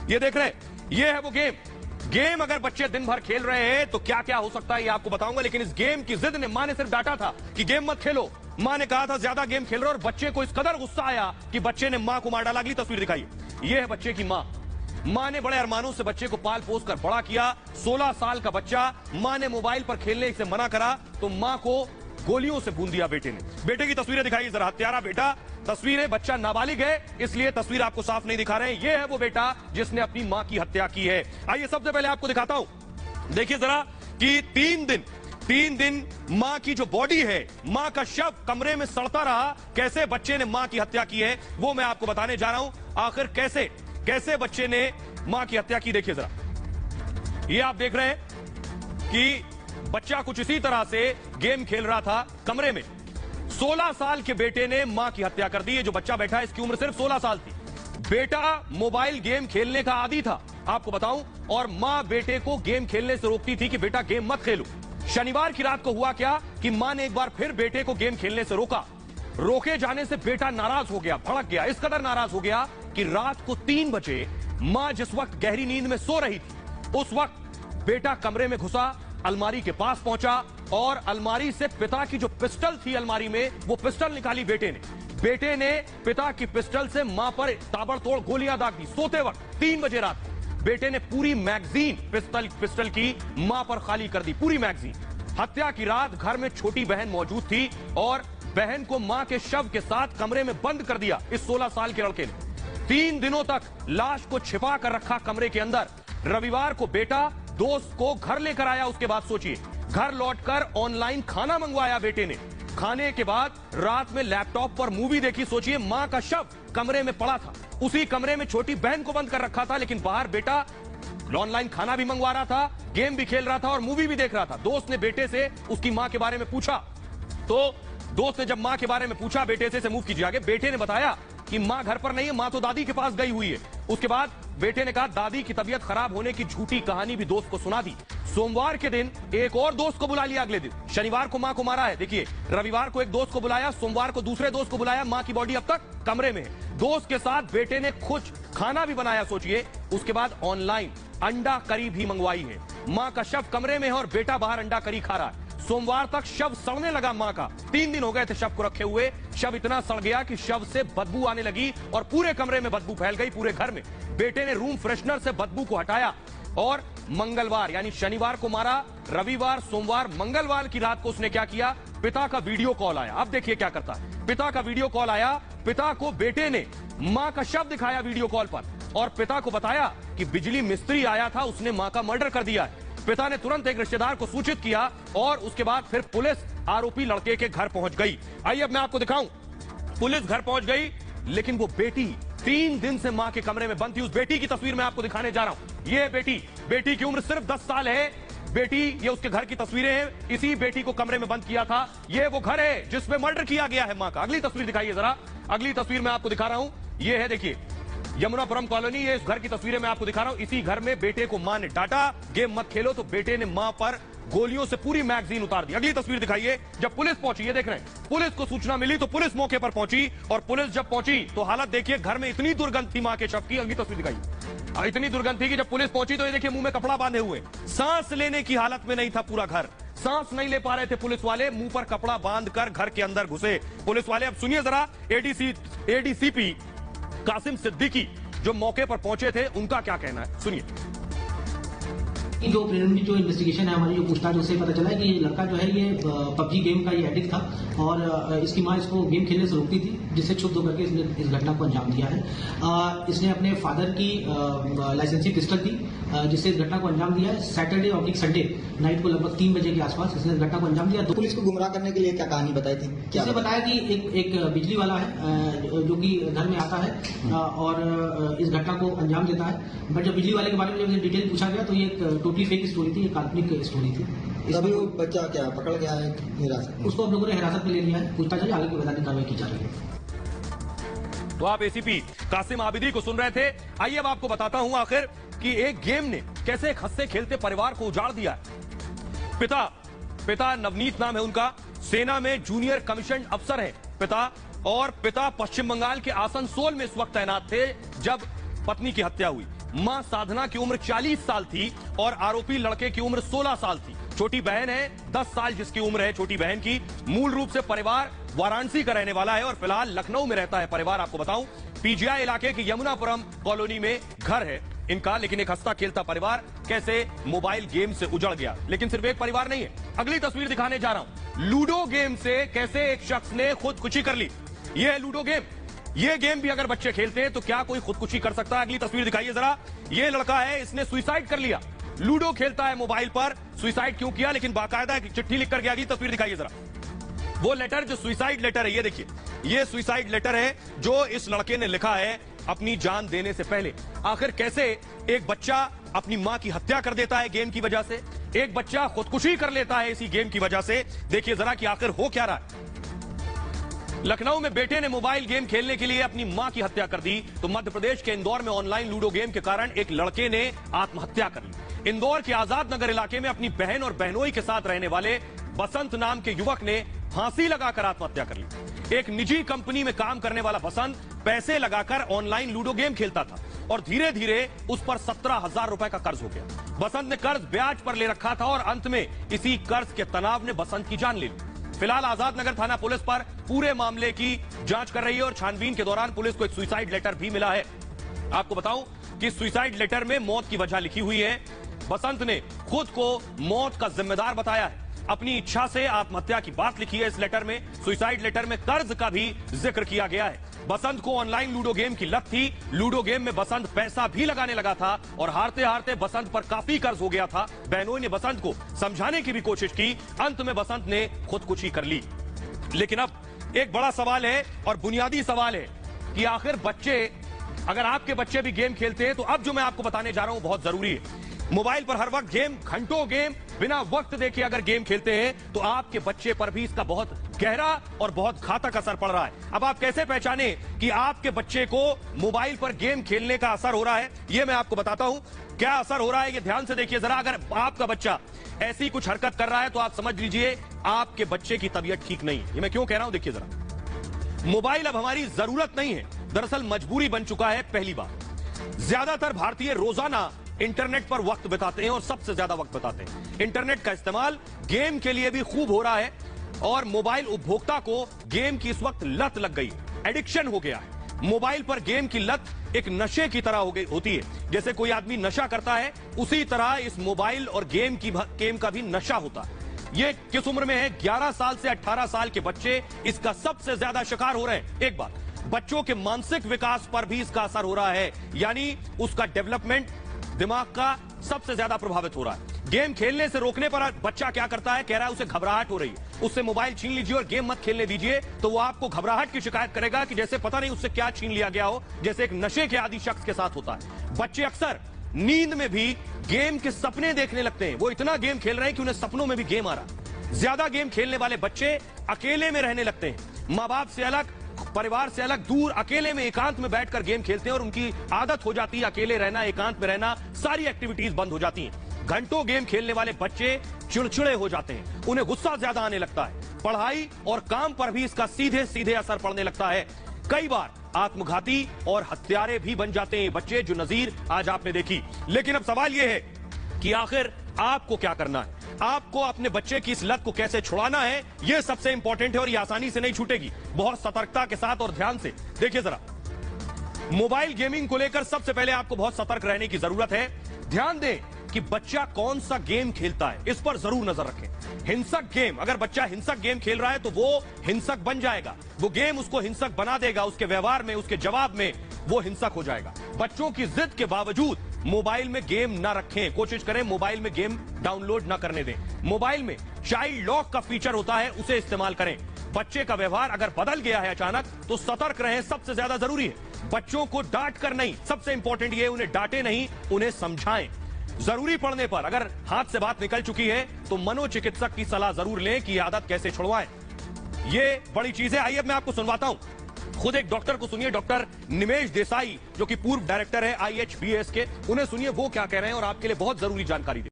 ये देख रहे हैं, ये है वो गेम अगर बच्चे दिन भर खेल रहे हैं तो क्या क्या हो सकता है ये आपको बताऊंगा। लेकिन इस गेम की जिद ने, मां ने सिर्फ डांटा था कि गेम मत खेलो, मां ने कहा था ज्यादा गेम खेल रहे हो, और बच्चे को इस कदर गुस्सा आया कि बच्चे ने मां को मार डाला। अगली तस्वीर दिखाइए, ये है बच्चे की मां। मां ने बड़े अरमानों से बच्चे को पाल पोस कर बड़ा किया। 16 साल का बच्चा, मां ने मोबाइल पर खेलने से मना करा तो मां को गोलियों से भून दिया बेटे ने। बेटे की तस्वीरें दिखाइए जरा, हत्यारा बेटा। तस्वीरें, बच्चा नाबालिग है इसलिए तस्वीर आपको साफ नहीं दिखा रहे हैं। यह है वो बेटा जिसने अपनी मां की हत्या की है। आइए सबसे पहले आपको दिखाता हूं, देखिए जरा कि 3 दिन मां की जो बॉडी है, मां का शव कमरे में सड़ता रहा। कैसे बच्चे ने मां की हत्या की है वो मैं आपको बताने जा रहा हूं। आखिर कैसे बच्चे ने मां की हत्या की, देखिए जरा। ये आप देख रहे हैं कि बच्चा कुछ इसी तरह से गेम खेल रहा था कमरे में। 16 साल के बेटे ने मां की हत्या कर दी है। जो बच्चा बैठा है इसकी उम्र सिर्फ 16 साल थी। बेटा मोबाइल गेम खेलने का आदी था आपको बताऊं, और मां बेटे को गेम खेलने से रोकती थी कि बेटा गेम मत खेलो। शनिवार की रात को हुआ क्या कि मां ने एक बार फिर बेटे को गेम खेलने से रोका। रोके जाने से बेटा नाराज हो गया, भड़क गया। इस कदर नाराज हो गया कि रात को 3 बजे मां जिस वक्त गहरी नींद में सो रही थी उस वक्त बेटा कमरे में घुसा, अलमारी के पास पहुंचा और अलमारी से पिता की जो पिस्टल थी अलमारी में, वो पिस्टल निकाली बेटे ने पिता की पिस्टल से मां पर ताबड़तोड़ गोलियां दाग दी। सोते वक्त 3 बजे रात को बेटे ने पूरी मैगजीन पिस्टल की मां पर खाली कर दी, पूरी मैगजीन। हत्या की रात घर में छोटी बहन मौजूद थी और बहन को मां के शव के साथ कमरे में बंद कर दिया इस 16 साल के लड़के ने। 3 दिनों तक लाश को छिपा कर रखा कमरे के अंदर। रविवार को बेटा दोस्त को घर लेकर आया। उसके बाद सोचिए, घर लौटकर ऑनलाइन खाना मंगवाया बेटे ने। खाने के बाद रात में लैपटॉप पर मूवी देखी। सोचिए, मां का शव कमरे में पड़ा था, उसी कमरे में छोटी बहन को बंद कर रखा था, लेकिन बाहर बेटा ऑनलाइन खाना भी मंगवा रहा था, गेम भी खेल रहा था और मूवी भी देख रहा था। दोस्त ने बेटे से उसकी मां के बारे में पूछा, तो दोस्त ने जब मां के बारे में पूछा बेटे से मूव कीजिए आगे, बेटे ने बताया कि मां घर पर नहीं है, मां तो दादी के पास गई हुई है। उसके बाद बेटे ने कहा दादी की तबीयत खराब होने की झूठी कहानी भी दोस्त को सुना दी। सोमवार के दिन एक और दोस्त को बुला लिया। अगले दिन शनिवार को मां को मारा है, देखिए रविवार को एक दोस्त को बुलाया, सोमवार को दूसरे दोस्त को बुलाया। मां की बॉडी अब तक कमरे में है। दोस्त के साथ बेटे ने खुद खाना भी बनाया सोचिए। उसके बाद ऑनलाइन अंडा करी भी मंगवाई है। मां का शव कमरे में है और बेटा बाहर अंडा करी खा रहा है। सोमवार तक शव सड़ने लगा मां का। 3 दिन हो गए थे शव को रखे हुए। शव इतना सड़ गया कि शव से बदबू आने लगी और पूरे कमरे में बदबू फैल गई, पूरे घर में। बेटे ने रूम फ्रेशनर से बदबू को हटाया और मंगलवार यानी शनिवार को मारा। रविवार, सोमवार, मंगलवार की रात को उसने क्या किया, पिता का वीडियो कॉल आया। अब देखिए क्या करता है। पिता का वीडियो कॉल आया, पिता को बेटे ने मां का शव दिखाया वीडियो कॉल पर और पिता को बताया कि बिजली मिस्त्री आया था, उसने मां का मर्डर कर दिया है। पिता ने तुरंत एक रिश्तेदार को सूचित किया और उसके बाद फिर पुलिस आरोपी लड़के के घर पहुंच गई। आइए अब मैं आपको दिखाऊं, पुलिस घर पहुंच गई, लेकिन वो बेटी 3 दिन से मां के कमरे में बंद थी। उस बेटी की तस्वीर मैं आपको दिखाने जा रहा हूं। ये बेटी की उम्र सिर्फ 10 साल है। बेटी, ये उसके घर की तस्वीरें हैं। इसी बेटी को कमरे में बंद किया था। ये वो घर है जिसमें मर्डर किया गया है मां का। अगली तस्वीर दिखाइए जरा। अगली तस्वीर मैं आपको दिखा रहा हूं, ये है देखिए यमुनापुरम कॉलोनी। ये इस घर की तस्वीरें मैं आपको दिखा रहा हूं। इसी घर में बेटे को मां ने डांटा, गेम मत खेलो, तो बेटे ने मां पर गोलियों से पूरी मैगजीन उतार दी। अगली तस्वीर दिखाइए। जब पुलिस पहुंची, ये देख रहे हैं, पुलिस को सूचना मिली तो पुलिस मौके पर पहुंची और पुलिस जब पहुंची तो हालत देखिए, घर में इतनी दुर्गंध थी मां के शव की। अगली तस्वीर दिखाइए। इतनी दुर्गंध थी कि जब पुलिस पहुंची तो ये देखिए मुंह में कपड़ा बांधे हुए, सांस लेने की हालत में नहीं था पूरा घर। सांस नहीं ले पा रहे थे पुलिस वाले, मुंह पर कपड़ा बांधकर घर के अंदर घुसे पुलिस वाले। अब सुनिए जरा एडीसीपी कासिम सिद्दीकी जो मौके पर पहुंचे थे, उनका क्या कहना है, सुनिए। जो प्रिलिमिनरी जो इन्वेस्टिगेशन है हमारी, जो पूछताछ, उससे पता चला है कि ये लड़का जो है ये पबजी गेम का ये एडिक्ट था और इसकी मां इसको गेम खेलने से रोकती थी, जिससे क्षुब्ध होकर के इसने इस घटना को अंजाम दिया है। इसने अपने फादर की लाइसेंसी पिस्टल थी जिससे इस घटना को अंजाम दिया है। सैटरडे और संडे नाइट को लगभग 3 बजे के आसपास इसने इस घटना को अंजाम दिया। पुलिस को गुमराह करने के लिए क्या कहानी बताई थी? इसने बताया कि एक बिजली वाला है जो कि घर में आता है और इस घटना को अंजाम देता है। बट जब बिजली वाले के बारे में जब डिटेल पूछा गया तो ये टोटली फेक स्टोरी थी, ये काल्पनिक स्टोरी थी। तभी वो बच्चा क्या पकड़ गया है हिरासत में? उसको हम लोगों ने हिरासत में ले लिया है, पूछताछ आगे की वैधानिक कार्रवाई की जा रही है। तो आप एसीपी कासिम आबिदी को सुन रहे थे। आइए अब आपको बताता हूं आखिर कि एक गेम ने कैसे एक हंसते खेलते परिवार को उजाड़ दिया है। पिता नवनीत नाम है उनका, सेना में जूनियर कमीशन अफसर है पिता, और पिता पश्चिम बंगाल के आसनसोल में इस वक्त तैनात थे जब पत्नी की हत्या हुई। मां साधना की उम्र 40 साल थी और आरोपी लड़के की उम्र 16 साल थी। छोटी बहन है 10 साल जिसकी उम्र है छोटी बहन की। मूल रूप से परिवार वाराणसी का रहने वाला है और फिलहाल लखनऊ में रहता है परिवार। आपको बताऊं पीजीआई इलाके की यमुनापुरम कॉलोनी में घर है इनका, लेकिन एक हंसता खेलता परिवार कैसे मोबाइल गेम से उजड़ गया। लेकिन सिर्फ एक परिवार नहीं है, अगली तस्वीर दिखाने जा रहा हूं। लूडो गेम से कैसे एक शख्स ने खुदकुशी कर ली। यह है लूडो गेम। ये गेम भी अगर बच्चे खेलते हैं तो क्या कोई खुदकुशी कर सकता है? अगली तस्वीर दिखाइए जरा। ये लड़का है, इसने सुसाइड कर लिया। लूडो खेलता है मोबाइल पर, सुसाइड क्यों किया? लेकिन बाकायदा एक चिट्ठी लिख कर गया। अगली तस्वीर दिखाइए जरा। वो लेटर जो सुसाइड लेटर है, ये देखिए, ये सुसाइड लेटर है जो इस लड़के ने लिखा है अपनी जान देने से पहले। आखिर कैसे एक बच्चा अपनी मां की हत्या कर देता है गेम की वजह से, एक बच्चा खुदकुशी कर लेता है इसी गेम की वजह से। देखिए जरा कि आखिर हो क्या रहा है। लखनऊ में बेटे ने मोबाइल गेम खेलने के लिए अपनी मां की हत्या कर दी, तो मध्य प्रदेश के इंदौर में ऑनलाइन लूडो गेम के कारण एक लड़के ने आत्महत्या कर ली। इंदौर के आजाद नगर इलाके में अपनी बहन और बहनोई के साथ रहने वाले बसंत नाम के युवक ने फांसी लगाकर आत्महत्या कर ली। एक निजी कंपनी में काम करने वाला बसंत पैसे लगाकर ऑनलाइन लूडो गेम खेलता था और धीरे धीरे उस पर 17,000 रुपए का कर्ज हो गया। बसंत ने कर्ज ब्याज पर ले रखा था और अंत में इसी कर्ज के तनाव ने बसंत की जान ले ली। फिलहाल आजाद नगर थाना पुलिस पर पूरे मामले की जांच कर रही है और छानबीन के दौरान पुलिस को एक सुसाइड लेटर भी मिला है। आपको बताऊं कि सुसाइड लेटर में मौत की वजह लिखी हुई है। बसंत ने खुद को मौत का जिम्मेदार बताया है, अपनी इच्छा से आत्महत्या की बात लिखी है इस लेटर में। सुसाइड लेटर में कर्ज का भी जिक्र किया गया है। बसंत को ऑनलाइन लूडो गेम की लत थी। लूडो गेम में बसंत पैसा भी लगाने लगा था और हारते हारते बसंत पर काफी कर्ज हो गया था। बहनोई ने बसंत को समझाने की भी कोशिश की, अंत में बसंत ने खुदकुशी कर ली। लेकिन अब एक बड़ा सवाल है और बुनियादी सवाल है कि आखिर बच्चे, अगर आपके बच्चे भी गेम खेलते हैं तो अब जो मैं आपको बताने जा रहा हूं बहुत जरूरी है। मोबाइल पर हर वक्त गेम, घंटों गेम, बिना वक्त देखे अगर गेम खेलते हैं तो आपके बच्चे पर भी इसका बहुत गहरा और बहुत घातक असर पड़ रहा है। अब आप कैसे पहचाने कि आपके बच्चे को मोबाइल पर गेम खेलने का असर हो रहा है, यह मैं आपको बताता हूं। क्या असर हो रहा है ये ध्यान से देखिए जरा। अगर आपका बच्चा ऐसी कुछ हरकत कर रहा है तो आप समझ लीजिए आपके बच्चे की तबीयत ठीक नहीं है। ये मैं क्यों कह रहा हूं, देखिए जरा। मोबाइल अब हमारी जरूरत नहीं है, दरअसल मजबूरी बन चुका है। पहली बात, ज्यादातर भारतीय रोजाना इंटरनेट पर वक्त बिताते हैं और सबसे ज्यादा वक्त बिताते हैं। इंटरनेट का इस्तेमाल गेम के लिए भी खूब हो रहा है और मोबाइल उपभोक्ता को गेम की इस वक्त लत लग गई, एडिक्शन हो गया है। मोबाइल पर गेम की लत एक नशे की तरह होती है। जैसे कोई आदमी नशा करता है उसी तरह इस मोबाइल और गेम का भी नशा होता है। ये किस उम्र में है? 11 साल से 18 साल के बच्चे इसका सबसे ज्यादा शिकार हो रहे हैं। एक बात, बच्चों के मानसिक विकास पर भी इसका असर हो रहा है, यानी उसका डेवलपमेंट, दिमाग का सबसे ज्यादा प्रभावित हो रहा है। गेम खेलने से रोकने पर बच्चा क्या करता है? कह रहा है उसे घबराहट हो रही है, उससे मोबाइल छीन लीजिए और गेम मत खेलने दीजिए, तो वो आपको घबराहट की शिकायत करेगा कि जैसे पता नहीं उससे क्या छीन लिया गया हो, जैसे एक नशे के आदी शख्स के साथ होता है। बच्चे अक्सर नींद में भी गेम के सपने देखने लगते हैं। वो इतना गेम खेल रहे हैं कि उन्हें सपनों में भी गेम आ रहा है। ज्यादा गेम खेलने वाले बच्चे अकेले में रहने लगते हैं, मां बाप से अलग, परिवार से अलग, दूर अकेले में एकांत में बैठकर गेम खेलते हैं और उनकी आदत हो जाती है अकेले रहना, एकांत में रहना, सारी एक्टिविटीज बंद हो जाती हैं। घंटों गेम खेलने वाले बच्चे चिड़चिड़े हो जाते हैं, उन्हें गुस्सा ज्यादा आने लगता है। पढ़ाई और काम पर भी इसका सीधे सीधे असर पड़ने लगता है। कई बार आत्मघाती और हत्यारे भी बन जाते हैं बच्चे, जो नजीर आज आपने देखी। लेकिन अब सवाल यह है कि आखिर आपको क्या करना है? आपको अपने बच्चे की इस लत को कैसे छुड़ाना है, यह सबसे इंपॉर्टेंट है और यह आसानी से नहीं छूटेगी। बहुत सतर्कता के साथ और ध्यान से देखिए जरा। मोबाइल गेमिंग को लेकर सबसे पहले आपको बहुत सतर्क रहने की जरूरत है। ध्यान दें कि बच्चा कौन सा गेम खेलता है, इस पर जरूर नजर रखें। हिंसक गेम, अगर बच्चा हिंसक गेम खेल रहा है तो वो हिंसक बन जाएगा। वो गेम उसको हिंसक बना देगा, उसके व्यवहार में, उसके जवाब में वो हिंसक हो जाएगा। बच्चों की जिद के बावजूद मोबाइल में गेम ना रखें, कोशिश करें मोबाइल में गेम डाउनलोड ना करने दें। मोबाइल में चाइल्ड लॉक का फीचर होता है, उसे इस्तेमाल करें। बच्चे का व्यवहार अगर बदल गया है अचानक तो सतर्क रहें, सबसे ज्यादा जरूरी है। बच्चों को डांट कर नहीं, सबसे इंपॉर्टेंट ये, उन्हें डांटे नहीं, उन्हें समझाएं। जरूरी पड़ने पर अगर हाथ से बात निकल चुकी है तो मनोचिकित्सक की सलाह जरूर लें कि आदत कैसे छुड़वाएं। ये बड़ी चीज है। आइए मैं आपको सुनवाता हूं, खुद एक डॉक्टर को सुनिए, डॉक्टर निमेश देसाई, जो कि पूर्व डायरेक्टर है IHBS के, उन्हें सुनिए वो क्या कह रहे हैं और आपके लिए बहुत जरूरी जानकारी दे।